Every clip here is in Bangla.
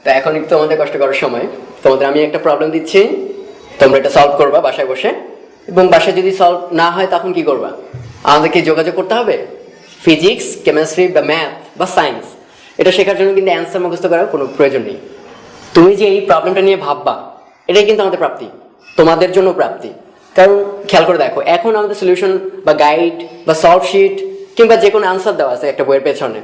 তো এখন একটু তোমাদের কষ্ট করার সময়, তোমাদের আমি একটা প্রবলেম দিচ্ছি, তোমরা এটা সলভ করবা বাসায় বসে, এবং বাসায় যদি সলভ না হয় তখন কি করবা? আমাদেরকে যোগাযোগ করতে হবে ফিজিক্স, কেমিস্ট্রি বা ম্যাথ বা সায়েন্স। এটা শেখার জন্য কিন্তু অ্যান্সার মুখস্থ করার কোনো প্রয়োজন নেই। তুমি যে এই প্রবলেমটা নিয়ে ভাববা, এটাই কিন্তু আমাদের প্রাপ্তি, তোমাদের জন্য প্রাপ্তি। কারণ খেয়াল করে দেখো, এখন আমাদের সলিউশন বা গাইড বা সলভ শিট কিংবা যে কোনো আনসার দেওয়া আছে একটা বইয়ের পেছনে,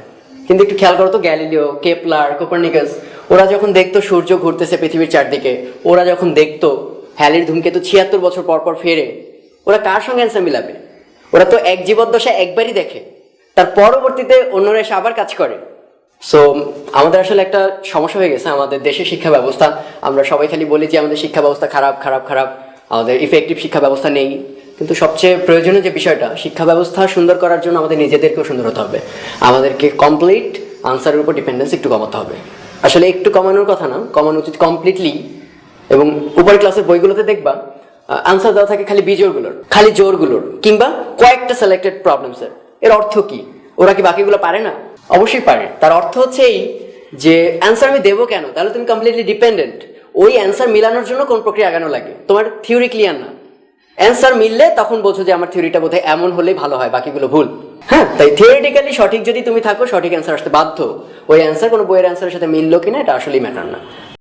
কিন্তু একটু খেয়াল করো তো, গ্যালিলিও, কেপলার, কোপারনিকাস, ওরা যখন দেখতো সূর্য ঘুরতেছে পৃথিবীর চারদিকে, ওরা যখন দেখতো হ্যালির ধূমকেতু 76 বছর পর পর ফেরে, ওরা কার সঙ্গে অ্যান্সার মিলাবে? ওরা তো এক জীবদ্দশায় একবারই দেখে, তার পরবর্তীতে অন্যরা এসে আবার কাজ করে। সো আমাদের আসলে একটা সমস্যা হয়ে গেছে আমাদের দেশের শিক্ষা ব্যবস্থা। আমরা সবাই খালি বলি যে আমাদের শিক্ষা ব্যবস্থা খারাপ খারাপ খারাপ, আমাদের ইফেক্টিভ শিক্ষা ব্যবস্থা নেই। কিন্তু সবচেয়ে প্রয়োজনীয় যে বিষয়টা, শিক্ষা ব্যবস্থা সুন্দর করার জন্য আমাদের নিজেদেরকেও সুন্দর হতে হবে। আমাদেরকে কমপ্লিট আনসারের উপর ডিপেন্ডেন্স একটু কমাতে হবে। আসলে একটু কমানোর কথা না, কমানো উচিত কমপ্লিটলি। এবং উপরের ক্লাসের বইগুলোতে দেখবা আনসার দেওয়া থাকে খালি বিজোড়গুলোর, খালি জোরগুলোর, কিংবা কয়েকটা সিলেক্টেড প্রবলেমসের। এর অর্থ কি? ওরা কি বাকিগুলো পারে না? অবশ্যই পারে। তার অর্থ হচ্ছে এই যে অ্যান্সার আমি দেবো কেন? তাহলে তুমি কমপ্লিটলি ডিপেন্ডেন্ট। ওই অ্যান্সার মিলানোর জন্য কোন প্রক্রিয়া আগানো লাগে, তোমার থিওরি ক্লিয়ার না। অ্যান্সার মিললে তখন বোঝো যে আমার থিওরিটা বোধহয় এমন হলেই ভালো হয়, বাকিগুলো ভুল। হ্যাঁ, তাই থিওরিটিক্যালি সঠিক যদি তুমি থাকো, সঠিক অ্যান্সার আসতে বাধ্য। ওই অ্যান্সার কোনো বইয়ের অ্যান্সারের সাথে মিললো কিনা এটা আসলেই ম্যাটার না।